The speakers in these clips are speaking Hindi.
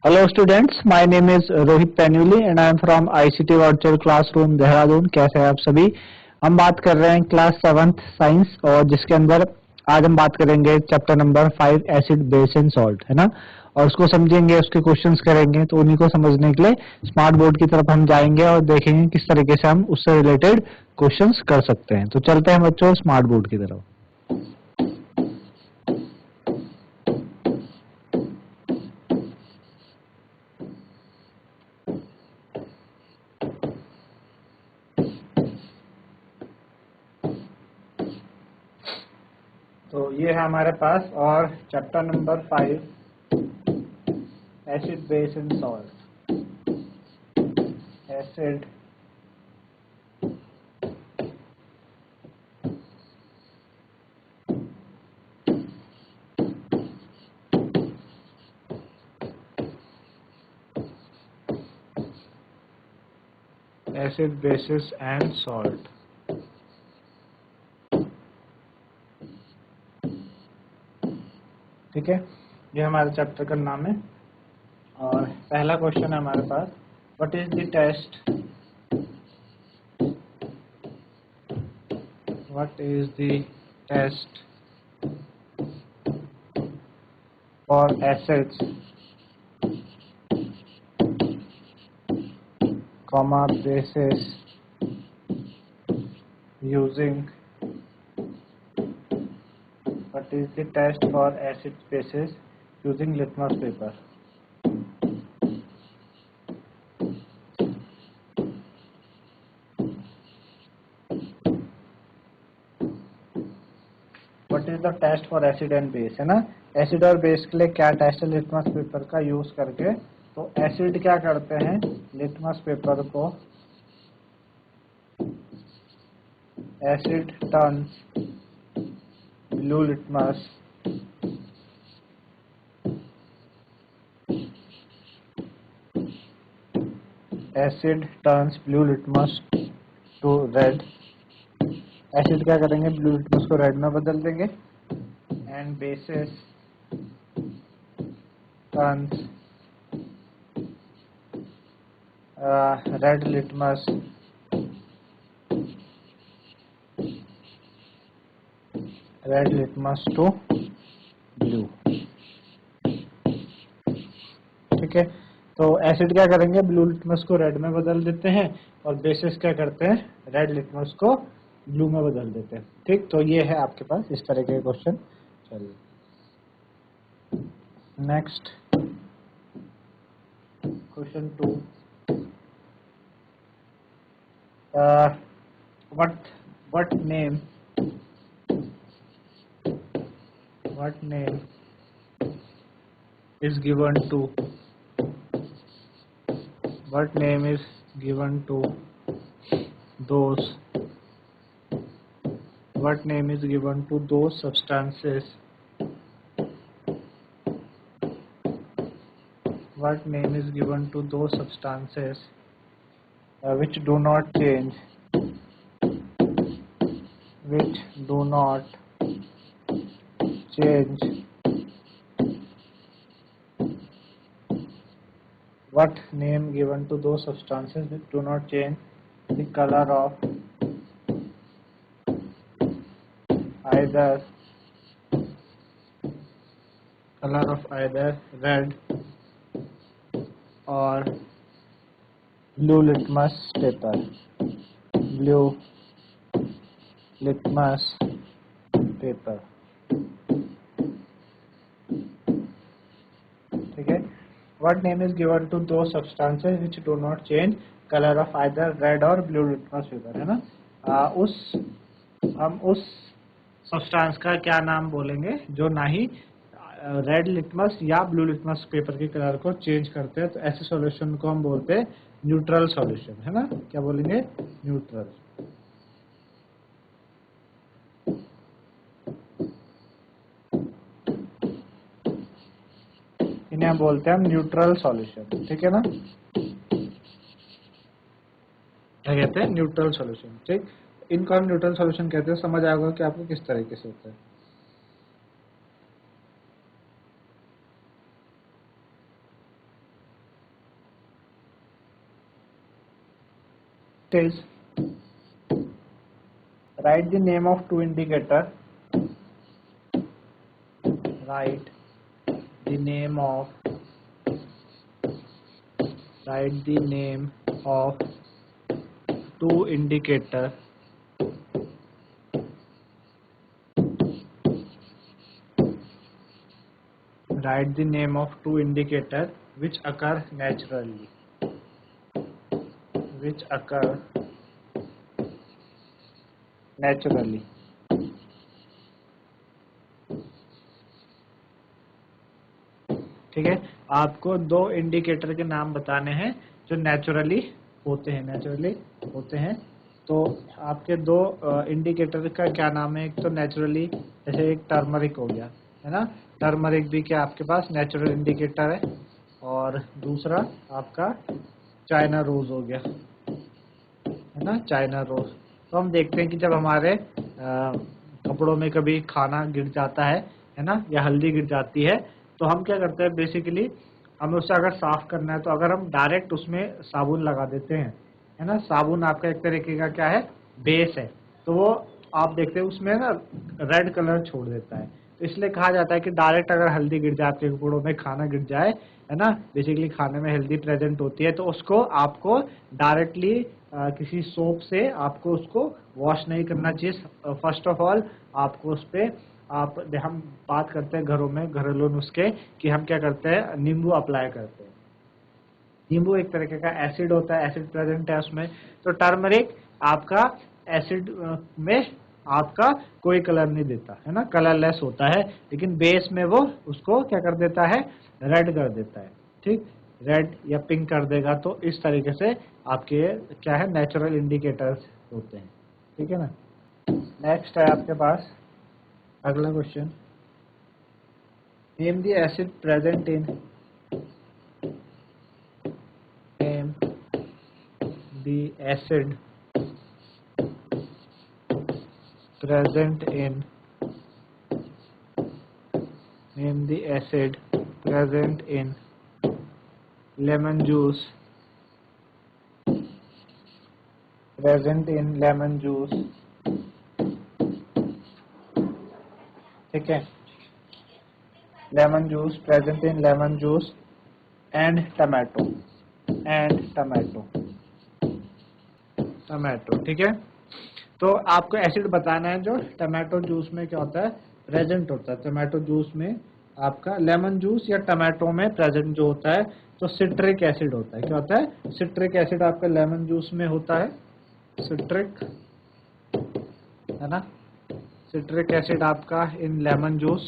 Hello students, my name is Rohit Painyuli and I am from ICT virtual classroom Dehradun. कैसे हैं आप सभी। हम बात कर रहे हैं क्लास 7th साइंस और जिसके अंदर आज हम बात करेंगे chapter number 5 acid base and salt, है ना। और उसको समझेंगे, उसके क्वेश्चंस करेंगे। तो उन्हीं को समझने के लिए स्मार्ट बोर्ड की तरफ हम जाएंगे और देखेंगे किस तरीके से हम उससे रिलेटेड क्वेश्चंस कर सकते हैं। तो चलते हैं बच्चों स्मार्ट बोर्ड की तरफ। तो ये है हमारे पास और chapter number 5 acid base and salt. Acid acid basis and salt. ठीक है, ये हमारे चैप्टर का नाम है। और पहला क्वेश्चन है हमारे पास, what is the test, what is the test for acids comma bases using, what is the test for acid bases using litmus paper? What is the test for acid and base, है ना। एसिड और बेस के लिए क्या टेस्ट है लिटमस पेपर का यूज करके। तो एसिड क्या करते हैं, लिटमस पेपर को acid turns blue litmus acid turns blue litmus to red. Acid क्या करेंगे, ब्लू लिटमस को रेड में बदल देंगे। And bases turns red litmus to blue. ठीक है, तो एसिड क्या करेंगे, ब्लू लिटमस को रेड में बदल देते हैं और बेसिस क्या करते हैं, रेड लिटमस को ब्लू में बदल देते हैं। ठीक, तो ये है आपके पास इस तरह के क्वेश्चन। चलिए next question 2, what name is given to those substances which do not change what name given to those substances which do not change the color of either red or blue litmus paper, ठीक है। What name is given to those substances which do not change color of either red or blue litmus paper, है ना। हम उस सब्सटेंस का क्या नाम बोलेंगे जो ना ही रेड लिटमस या ब्लू लिटमस पेपर के कलर को चेंज करते हैं। तो ऐसे सॉल्यूशन को हम बोलते हैं न्यूट्रल सॉल्यूशन, है ना। क्या बोलेंगे, न्यूट्रल। इन्हें हम बोलते हैं न्यूट्रल सॉल्यूशन, ठीक है ना। क्या कहते हैं, न्यूट्रल सॉल्यूशन। ठीक, इनको हम न्यूट्रल सॉल्यूशन कहते हैं। समझ आएगा कि आपको किस तरीके से होता है। Next is write the name of two indicator. Write the name of two indicator. Write the name of two indicator which occur naturally. Which occur naturally. ठीक है, आपको दो इंडिकेटर के नाम बताने हैं जो नेचुरली होते हैं। तो आपके दो इंडिकेटर का क्या नाम है? एक तो नेचुरली, जैसे एक टर्मरिक हो गया, है ना, टर्मरिक भी क्या आपके पास नेचुरल इंडिकेटर है, और दूसरा आपका चाइना रोज हो गया, है ना, चाइना रोज। तो हम देखते हैं कि जब हमारे कपड़ों में कभी खाना गिर जाता है ना, या हल्दी गिर जाती है, तो हम क्या करते हैं, बेसिकली हमें उसे अगर साफ करना है तो अगर हम डायरेक्ट उसमें साबुन लगा देते हैं, है ना, साबुन आपका एक तरीके का क्या है, बेस है, तो वो आप देखते हैं उसमें ना रेड कलर छोड़ देता है। तो इसलिए कहा जाता है कि डायरेक्ट अगर हल्दी गिर जाए आपके कपड़ों में, खाना गिर जाए, है ना, बेसिकली खाने में हल्दी प्रेजेंट होती है, तो उसको आपको डायरेक्टली किसी सोप से आपको उसको वॉश नहीं करना चाहिए। फर्स्ट ऑफ ऑल आपको उस पर हम बात करते हैं घरों में घरेलू नुस्खे कि हम क्या करते हैं, नींबू अप्लाई करते हैं। नींबू एक तरीके का एसिड होता है, एसिड प्रेजेंट है उसमें। तो टर्मरिक आपका एसिड में आपका कोई कलर नहीं देता, है ना, कलरलेस होता है, लेकिन बेस में वो उसको क्या कर देता है, रेड कर देता है। ठीक, रेड या पिंक कर देगा। तो इस तरीके से आपके क्या है, नेचुरल इंडिकेटर्स होते हैं। ठीक है ना। नेक्स्ट है आपके पास अगला question, name the acid present in the acid present in lemon juice, ठीक है, lemon juice, present in lemon juice and tomato, ठीक है। तो आपको एसिड बताना है जो टमाटो जूस में क्या होता है, प्रेजेंट होता है। टमाटो जूस में आपका लेमन जूस या टमाटो में प्रेजेंट जो होता है, तो सिट्रिक एसिड होता है। क्या होता है, सिट्रिक एसिड आपका लेमन जूस में होता है, सिट्रिक, है ना, सिट्रिक एसिड आपका इन लेमन जूस,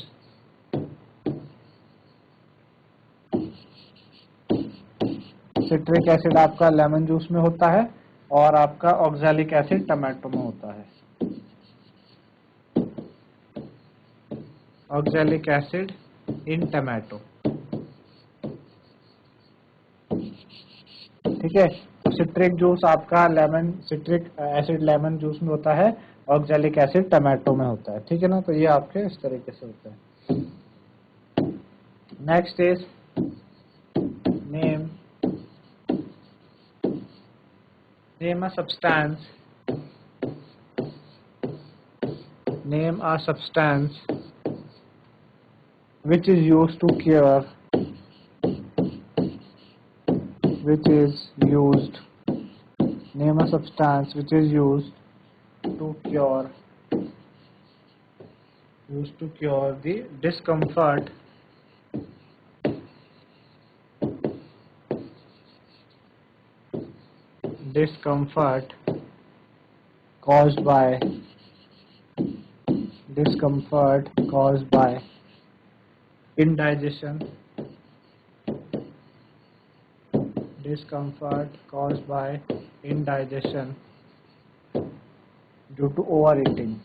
सिट्रिक एसिड आपका लेमन जूस में होता है, और आपका ऑक्सैलिक एसिड टमाटो में होता है। ऑक्सैलिक एसिड इन टमाटो, ठीक है। तो सिट्रिक जूस आपका सिट्रिक एसिड लेमन जूस में होता है, ऑक्सैलिक एसिड टमाटो में होता है। ठीक है ना। तो ये आपके इस तरीके से होता है। Next is name a substance which is used to cure name a substance which is used to cure the discomfort caused by indigestion, due to overeating,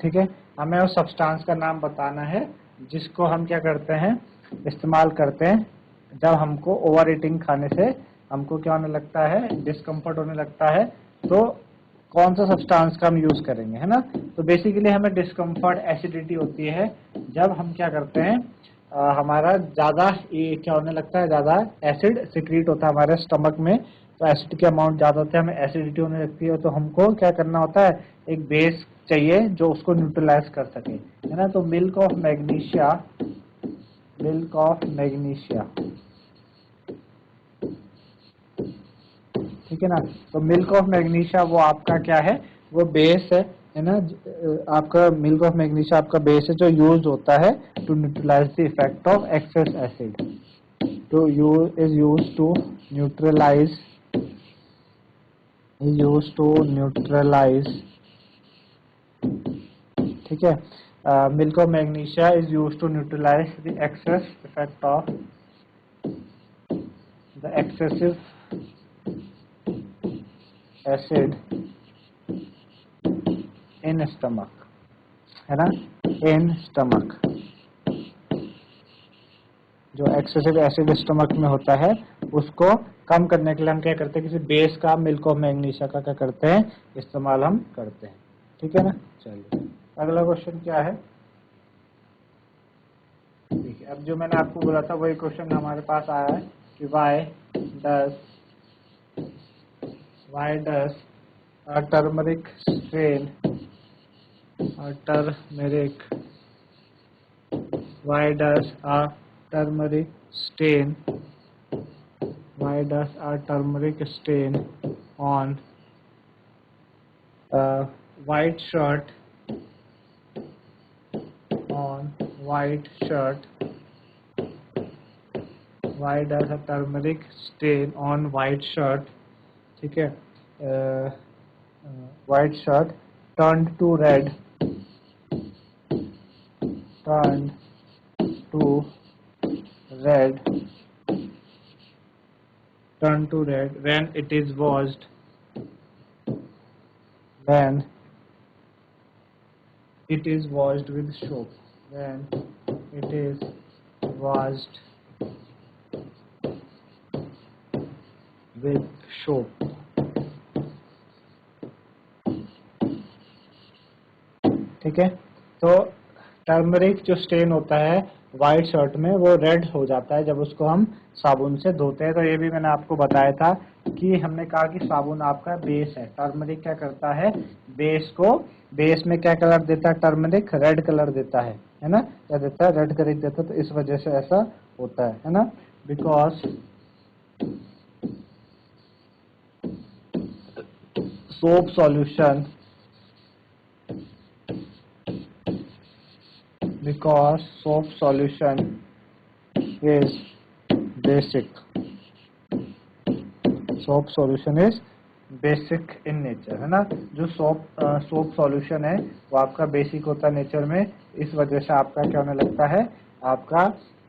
ठीक है। हमें उस सब्सटेंस का नाम बताना है जिसको हम क्या करते हैं, इस्तेमाल करते हैं जब हमको ओवर ईटिंग खाने से हमको क्या होने लगता है, डिस्कम्फर्ट होने लगता है। तो कौन सा सब्सटेंस का हम यूज करेंगे, है ना। तो बेसिकली हमें डिस्कम्फर्ट एसिडिटी होती है जब हम क्या करते हैं, हमारा ज़्यादा ये क्या होने लगता है, ज़्यादा एसिड सिक्रीट होता है हमारे स्टमक में, तो एसिड के अमाउंट ज़्यादा होते हैं, हमें एसिडिटी होने लगती है, तो हमको क्या करना होता है, एक बेस चाहिए जो उसको न्यूट्रलाइज कर सके, है ना। तो milk of magnesia, milk of magnesia, ठीक है ना। तो मिल्क ऑफ मैग्नीशिया वो आपका क्या है, वो बेस है ना। आपका मिल्क ऑफ मैग्नीशिया आपका बेस है जो यूज होता है to neutralise the effect of excess acid, to use is use to neutralise, use to neutralise, ठीक है। Milk of magnesia is use to neutralise the excess effect of the excessive acid in stomach, है ना, इन स्टमक। जो एक्सेसिव एसिड स्टमक में होता है उसको कम करने के लिए हम क्या करते हैं, किसी बेस का, मिल्क ऑफ मैग्नीशिया का क्या करते हैं, इस्तेमाल हम करते हैं, ठीक है ना। चलिए अगला क्वेश्चन क्या है, ठीक है। अब जो मैंने आपको बोला था वही क्वेश्चन हमारे पास आया है कि Y does turmeric strain, turmeric, why does a turmeric stain, why does a turmeric stain on white shirt, on white shirt, why does a turmeric stain on white shirt, ठीक है, white shirt turned to red, turned to red, turned to red when it is washed, when it is washed with soap, when it is washed with soap, ठीक है। तो टर्मरिक जो स्टेन होता है वाइट शर्ट में वो रेड हो जाता है जब उसको हम साबुन से धोते हैं। तो ये भी मैंने आपको बताया था कि हमने कहा कि साबुन आपका बेस है, टर्मरिक क्या करता है, बेस को, बेस में क्या कलर देता है, टर्मरिक रेड कलर देता है ना, क्या देता है, रेड कलर देता है। तो इस वजह से ऐसा होता है ना, because soap solution, because soap solution is basic, soap solution is basic in nature, है ना। जो सोप सॉल्यूशन है वो आपका बेसिक होता है नेचर में, इस वजह से आपका क्या होने लगता है, आपका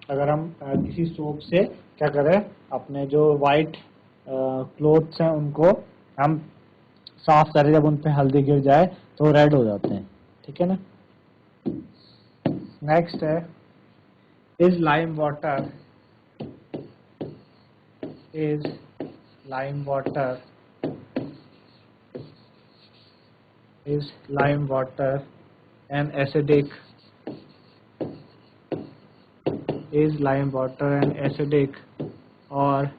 अगर हम किसी सोप से क्या करें, अपने जो वाइट क्लोथ्स हैं उनको हम साफ करें, जब उन पे हल्दी गिर जाए तो रेड हो जाते हैं, ठीक है ना। नेक्स्ट है, is lime water, is lime water, is lime water an acidic, is lime water an acidic or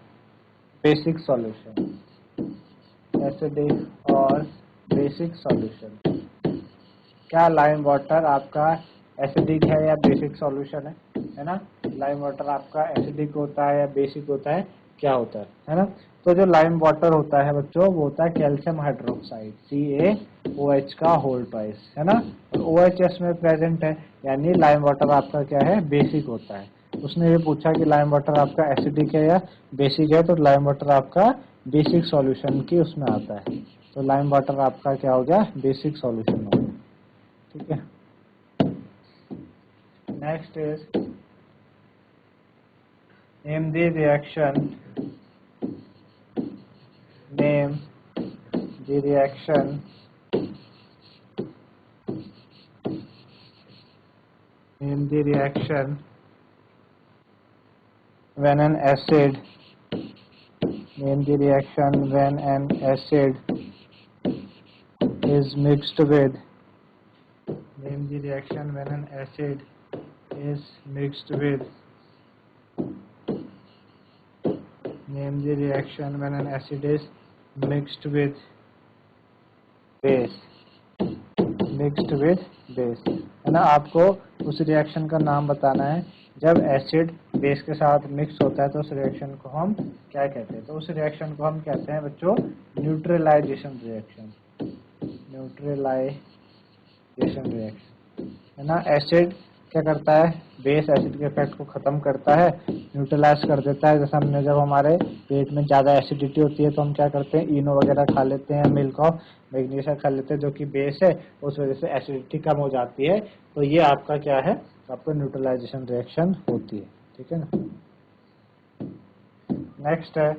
basic solution, acidic or basic solution। क्या लाइम वाटर आपका एसिडिक है या बेसिक सॉल्यूशन है ना। लाइम वाटर आपका एसिडिक होता है या बेसिक होता है, क्या होता है ना। तो जो लाइम वाटर होता है बच्चों वो होता है कैल्शियम हाइड्रोक्साइड, CaOH का होल ट्वाइस, है ना। और OH में प्रेजेंट है, यानी लाइम वाटर आपका क्या है, बेसिक होता है। उसने ये पूछा कि लाइम वाटर आपका एसिडिक है या बेसिक है, तो लाइम वाटर आपका बेसिक सॉल्यूशन की उसमें आता है। तो लाइम वाटर आपका क्या हो गया, बेसिक सॉल्यूशन हो गया, ठीक है। Next is name the reaction, name the reaction, name the reaction when an acid, name the reaction when an acid is mixed with. Name the reaction when an acid is mixed with. Name the reaction when an acid is mixed with base. Mixed with base है ना, आपको उस रिएक्शन का नाम बताना है जब एसिड बेस के साथ मिक्स होता है तो उस रिएक्शन को हम क्या कहते हैं। तो उस रिएक्शन को हम कहते हैं बच्चों न्यूट्रलाइजेशन रिएक्शन। न्यूट्रलाइजेशन रिएक्शन है ना। एसिड क्या करता है, बेस एसिड के इफेक्ट को खत्म करता है, न्यूट्रलाइज कर देता है। जैसे हमने जब हमारे पेट में ज़्यादा एसिडिटी होती है तो हम क्या करते हैं, इनो वगैरह खा लेते हैं, मिल्क ऑफ मैग्नीशिया खा लेते हैं जो कि बेस है, उस वजह से एसिडिटी कम हो जाती है। तो ये आपका क्या है, आपका न्यूट्रलाइजेशन रिएक्शन होती है। ठीक है ना। नेक्स्ट है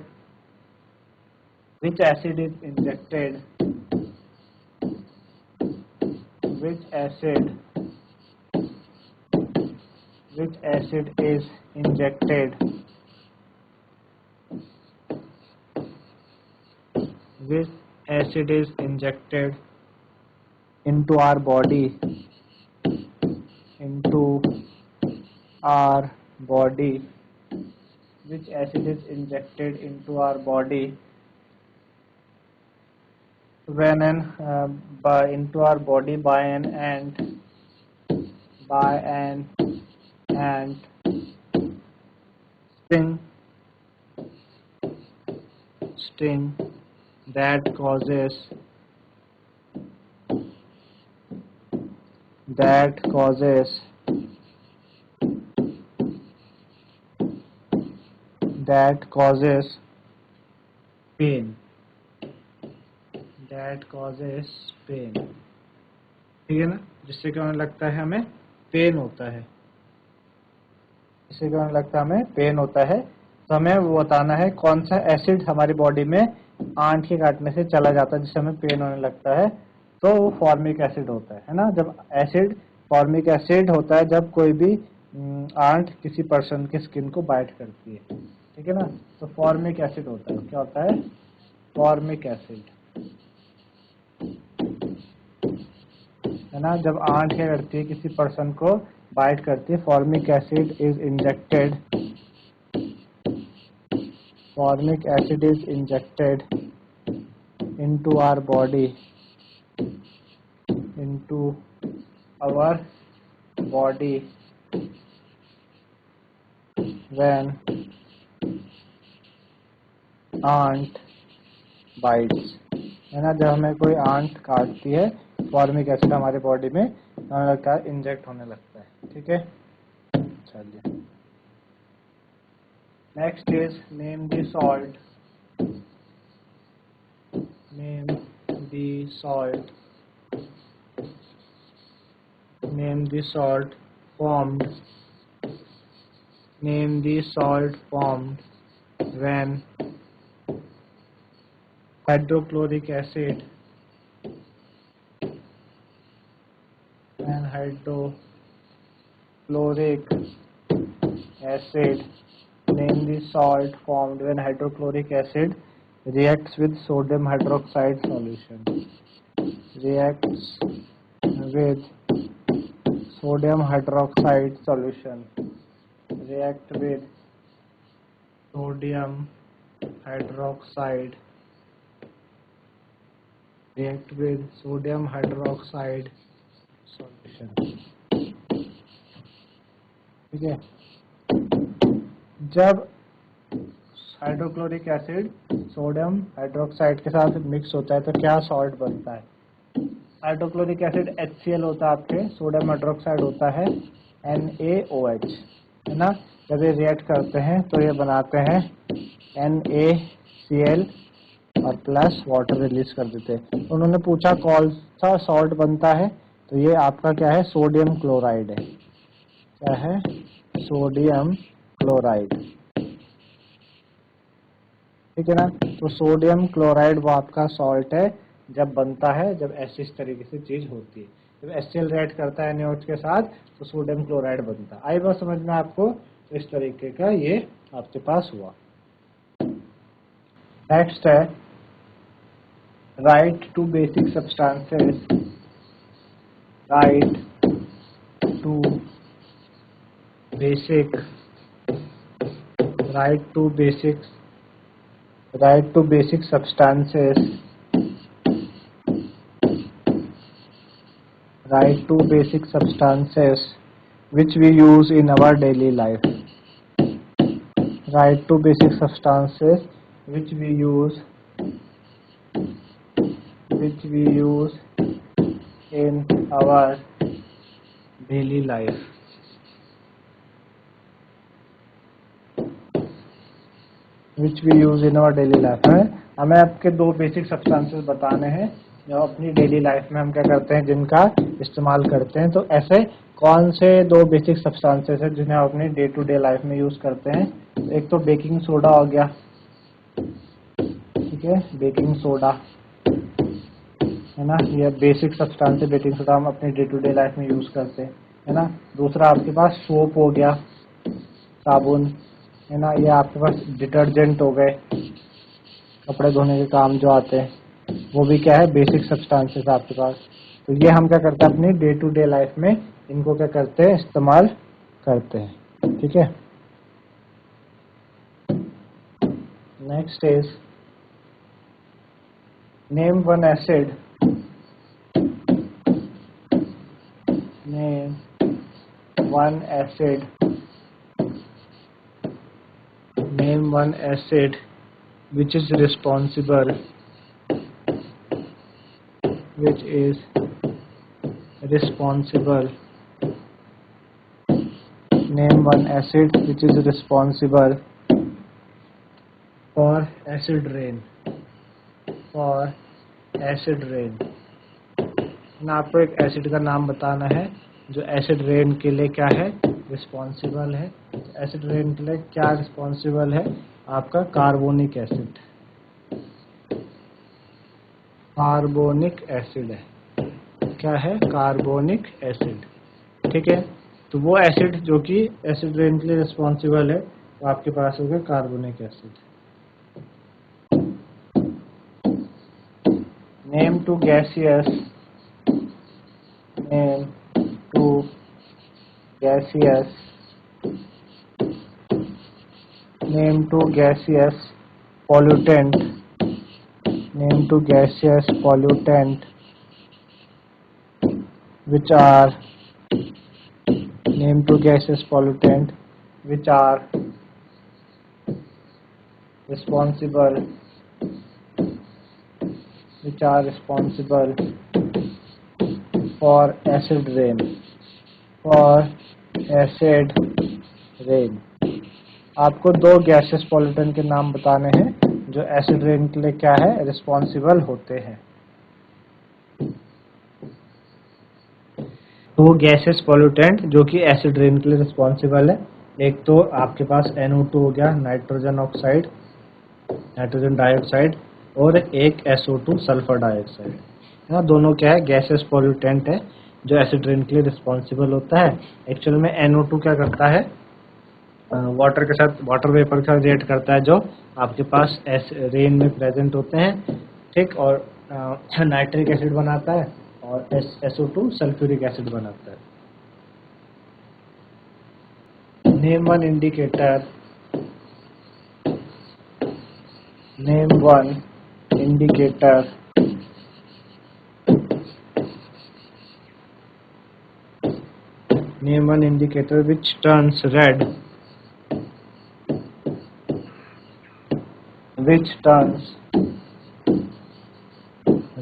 विच acid is injected. Which acid is injected? Which acid is injected into our body? Into our body. Which acid is injected into our body when into our body by an ant sting that causes pain. ठीक है ना, जिससे क्या होने लगता है, हमें पेन होता है। इससे क्या होने लगता है, हमें पेन होता है। तो हमें वो बताना है कौन सा एसिड हमारी बॉडी में आंत के काटने से चला जाता है जिससे हमें पेन होने लगता है। तो वो फॉर्मिक एसिड होता है ना। जब एसिड फॉर्मिक एसिड होता है जब कोई भी आंत किसी पर्सन के स्किन को बाइट करती है। ठीक है ना। तो फॉर्मिक एसिड होता है, क्या होता है, फॉर्मिक एसिड है ना। जब आंत क्या करती है, किसी पर्सन को बाइट करती है, formic acid is injected into our body when ant bites है ना। जब हमें कोई आंत काटती है फॉर्मिक एसिड हमारे बॉडी में होने लगता है, इंजेक्ट होने लगता है। ठीक है, चलिए next is name the salt. Name the salt formed. Name the salt formed when hydrochloric acid. Name the salt formed when hydrochloric acid reacts with sodium hydroxide solution. Reacts with sodium hydroxide solution. React with sodium hydroxide. React with sodium hydroxide solution. ठीक है। जब हाइड्रोक्लोरिक एसिड सोडियम हाइड्रोक्साइड के साथ मिक्स होता है तो क्या सॉल्ट बनता है। हाइड्रोक्लोरिक एसिड HCl होता है आपके, सोडियम हाइड्रोक्साइड होता है NaOH है ना। जब ये रिएक्ट करते हैं तो ये बनाते हैं NaCl और प्लस वाटर रिलीज कर देते हैं। उन्होंने पूछा कौन सा सॉल्ट बनता है, तो ये आपका क्या है, सोडियम क्लोराइड है। क्या है, सोडियम क्लोराइड। ठीक है ना। तो सोडियम क्लोराइड वो आपका सॉल्ट है जब बनता है, जब ऐसी इस तरीके से चीज होती है। जब HCl रिएक्ट करता है NaOH के साथ तो सोडियम क्लोराइड बनता है। आई बात समझ में आपको। तो इस तरीके का ये आपके पास हुआ। नेक्स्ट है write to basic substances, write to basic, write to basic, write to basic substances, write to basic substances which we use in our daily life, write to basic substances which we use in our daily life. Which we use in our daily life है, हमें आपके दो बेसिक सब्सटेंसेस बताने हैं जो अपनी डेली लाइफ में हम क्या करते हैं, जिनका इस्तेमाल करते हैं। तो ऐसे कौन से दो बेसिक सब्सटेंसेस हैं जिन्हें आप अपनी डे टू डे लाइफ में यूज करते हैं। एक तो बेकिंग सोडा हो गया, ठीक है, बेकिंग सोडा है ना, ये बेसिक सब्सटेंस है। बेकिंग सोडा हम अपनी डे टू डे लाइफ में यूज करते हैं, है ना। दूसरा आपके पास सोप हो गया, साबुन, है ना। ये आपके पास डिटर्जेंट हो गए, कपड़े धोने के काम जो आते हैं, वो भी क्या है, बेसिक सब्सटेंसेस आपके पास। तो ये हम क्या करते हैं अपनी डे टू डे लाइफ में, इनको क्या करते हैं, इस्तेमाल करते हैं, ठीक है। Next is name one acid, name one acid, name one acid which is responsible, which is responsible, name one acid which is responsible for acid rain, for acid rain। ना आपको एक एसिड का नाम बताना है जो एसिड रेन के लिए क्या है, रिस्पॉन्सिबल है। एसिड रेन के लिए क्या रिस्पॉन्सिबल है, आपका कार्बोनिक एसिड, कार्बोनिक एसिड है, क्या है, कार्बोनिक एसिड, ठीक है। तो वो एसिड जो कि एसिड रेन के लिए रिस्पॉन्सिबल है, तो आपके पास होगा carbonic acid. Name to gaseous, name to gaseous, name to gaseous pollutant, name to gaseous pollutant which are, name to gaseous pollutant which are responsible, which are responsible for acid rain, for acid rain। आपको दो गैसेस पॉल्यूटेंट के नाम बताने हैं जो एसिड रेन के लिए क्या है, रिस्पॉन्सिबल होते हैं। तो वो गैसेस पॉल्यूटेंट जो कि एसिड रेन के लिए रिस्पॉन्सिबल है, एक तो आपके पास NO2 हो गया, नाइट्रोजन ऑक्साइड, नाइट्रोजन डाइऑक्साइड, और एक SO2 सल्फर डाइऑक्साइड, है ना। दोनों क्या है, गैसेस पॉल्यूटेंट है जो एसिड रेन के लिए रिस्पॉन्सिबल होता है। एक्चुअल में NO2 क्या करता है, वाटर के साथ, वाटर वेपर के साथ रिएक्ट करता है जो आपके पास रेन में प्रेजेंट होते हैं, ठीक, और नाइट्रिक एसिड बनाता है, और SO2 सल्फ्यूरिक एसिड बनाता है। Name one indicator, name one indicator name one indicator which turns red, which turns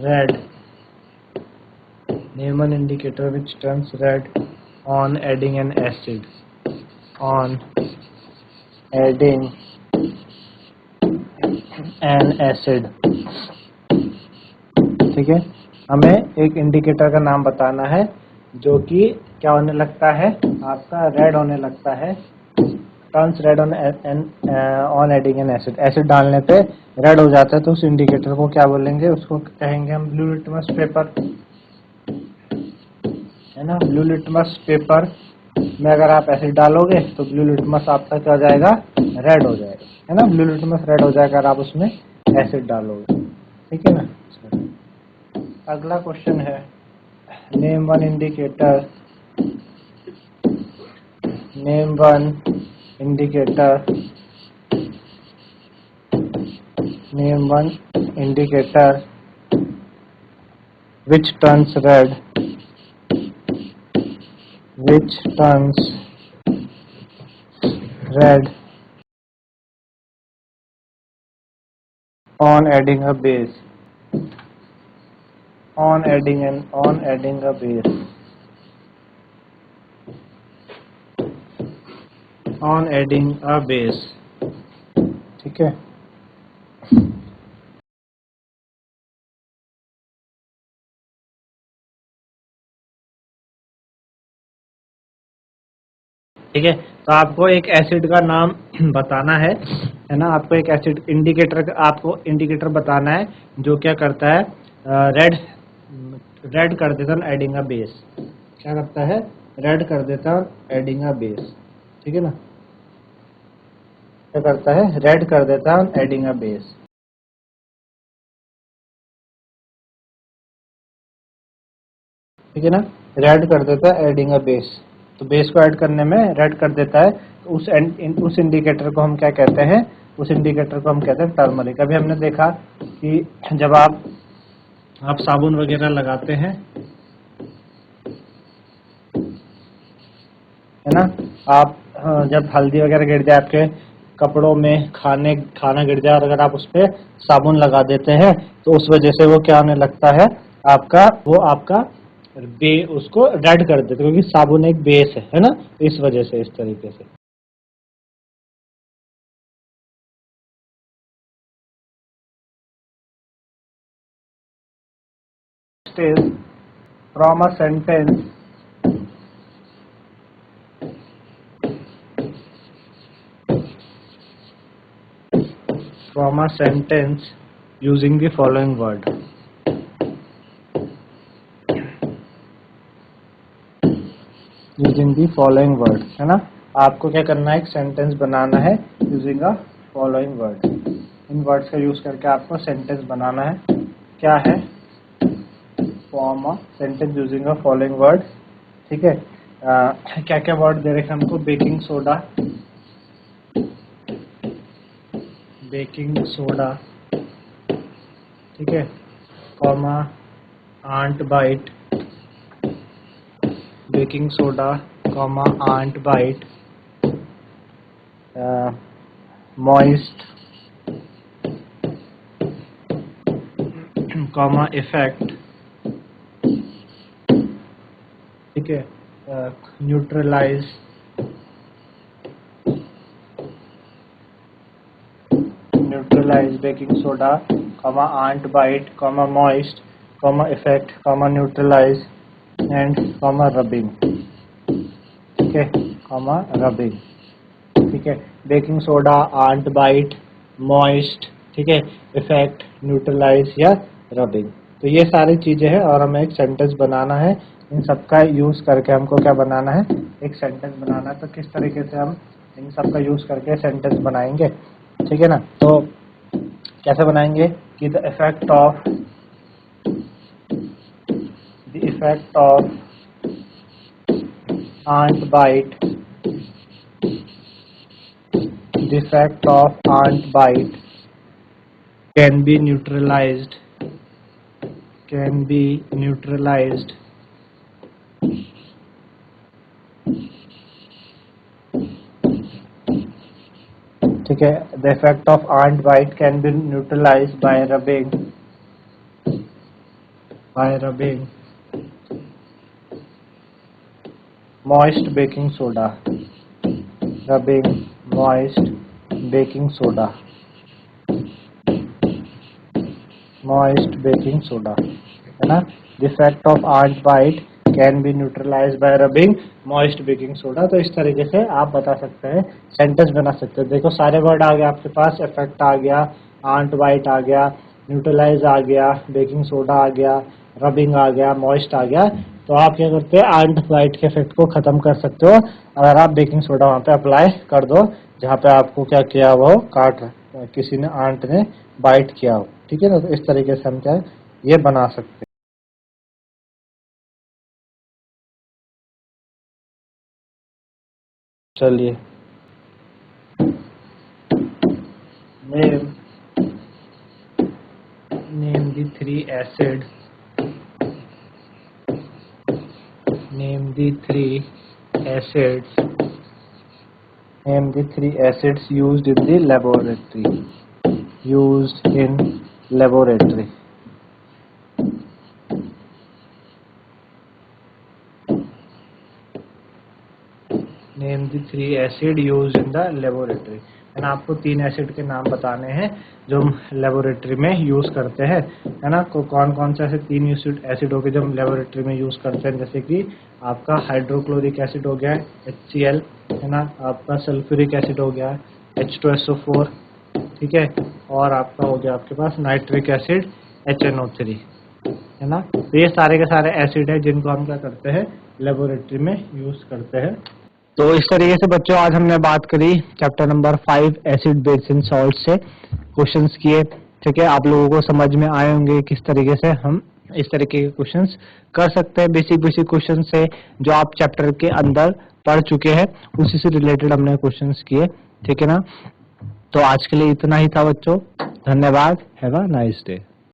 red, name one indicator which turns red on adding an acid, on adding an acid, ठीक है। हमें एक इंडिकेटर का नाम बताना है जो कि क्या होने लगता है, आपका रेड होने लगता है, turns red on adding N acid, acid डालने पे रेड हो जाता है। तो उस इंडिकेटर को क्या बोलेंगे, उसको कहेंगे हम ब्लू लिटमस पेपर, है ना। ब्लू लिटमस पेपर में अगर आप एसिड डालोगे तो ब्लू लिटमस आपका क्या हो जाएगा, रेड हो जाएगा, है ना। ब्लू लिटमस रेड हो जाएगा अगर आप उसमें एसिड डालोगे, ठीक है ना। अगला क्वेश्चन है, name one indicator, name one indicator, name one indicator which turns red, which turns red on adding a base, on adding a base, on adding a base. ठीक है, ठीक है। तो आपको एक एसिड का नाम बताना है ना, आपको एक एसिड इंडिकेटर, आपको इंडिकेटर बताना है जो क्या करता है, रेड रेड कर देता है एडिंग अ बेस। क्या करता है? रेड कर देता है एडिंग अ बेस। ठीक है ना, क्या करता है? रेड कर देता है एडिंग अ बेस। ठीक है ना, रेड कर देता है एडिंग अ बेस। तो बेस को ऐड करने में रेड कर देता है, तो उस इंडिकेटर को हम क्या कहते हैं? उस इंडिकेटर को हम कहते हैं टर्मरिक। अभी हमने देखा कि जब आप साबुन वगैरह लगाते हैं, है ना, आप जब हल्दी वगैरह गिर जाए आपके कपड़ों में, खाना गिर जाए और अगर आप उस पर साबुन लगा देते हैं तो उस वजह से वो क्या होने लगता है, आपका उसको रेड कर देते, क्योंकि साबुन एक बेस है ना, इस वजह से, इस तरीके से। From a sentence, from a sentence using the following word, using the following word, है ना। आपको क्या करना है? एक सेंटेंस बनाना है using a following word. In words का यूज करके आपको सेंटेंस बनाना है। क्या है? Form a sentence using a following word. ठीक है, क्या क्या वर्ड दे रखे हैं हमको? बेकिंग सोडा, बेकिंग सोडा, ठीक है, comma ant bite, baking soda, comma ant bite, moist, comma effect, ठीक है, neutralise, neutralise baking soda, comma ant bite, comma moist, comma effect, comma neutralise and comma rubbing. ठीक है, कॉमा रबिंग। ठीक है, baking soda, ant bite, moist, ठीक है, इफेक्ट, न्यूट्रलाइज या रबिंग। तो ये सारी चीजें हैं और हमें एक सेंटेंस बनाना है। इन सबका यूज करके हमको क्या बनाना है? एक सेंटेंस बनाना है। तो किस तरीके से हम इन सबका यूज करके सेंटेंस बनाएंगे? ठीक है ना, तो कैसे बनाएंगे कि the effect of ant bite, the effect of ant bite can be neutralized, ठीक है, the effect of ant bite can be neutralized by rubbing moist baking soda, rubbing moist baking soda, moist baking soda, है ना। The effect of ant bite can be neutralized by rubbing moist baking soda। तो इस तरीके से आप बता सकते हैं, सेंटेंस बना सकते हैं। देखो सारे वर्ड आ गए आपके पास, इफेक्ट आ गया, आंट बाइट आ गया, न्यूट्रलाइज आ गया, बेकिंग सोडा आ गया, रबिंग आ गया, मॉइस्ट आ गया। तो आप क्या करते हैं? आंट बाइट के इफेक्ट को खत्म कर सकते हो अगर आप बेकिंग सोडा वहाँ पे अप्लाई कर दो जहाँ पे आपको क्या किया, वो किसी ने आंट ने बाइट किया हो। ठीक है ना, तो इस तरीके से हम क्या ये बना सकते हैं। चलिए, name the three acid name the three acids used in the laboratory. Name the three acid used in the laboratory. है ना, आपको 3 एसिड के नाम बताने हैं जो हम लेबोरेटरी में यूज करते हैं, है ना। कौन कौन से ऐसे 3 एसिड हो गए जो हम लेबोरेटरी में यूज करते हैं, जैसे कि आपका हाइड्रोक्लोरिक एसिड हो गया HCl, है ना, आपका सल्फ्यूरिक एसिड हो गया H2SO4, ठीक है, और आपका हो गया आपके पास नाइट्रिक एसिड HNO3, है ना। तो ये सारे के सारे एसिड है जिनको हम क्या करते हैं, लेबोरेटरी में यूज करते हैं। तो इस तरीके से बच्चों आज हमने बात करी chapter number 5 acid base and salt से क्वेश्चंस किए, ठीक है। आप लोगों को समझ में आए होंगे किस तरीके से हम इस तरीके के क्वेश्चंस कर सकते हैं। बेसिक क्वेश्चन से जो आप चैप्टर के अंदर पढ़ चुके हैं उसी से रिलेटेड हमने क्वेश्चंस किए, ठीक है ना। तो आज के लिए इतना ही था बच्चों, धन्यवाद, हैव अ नाइस डे।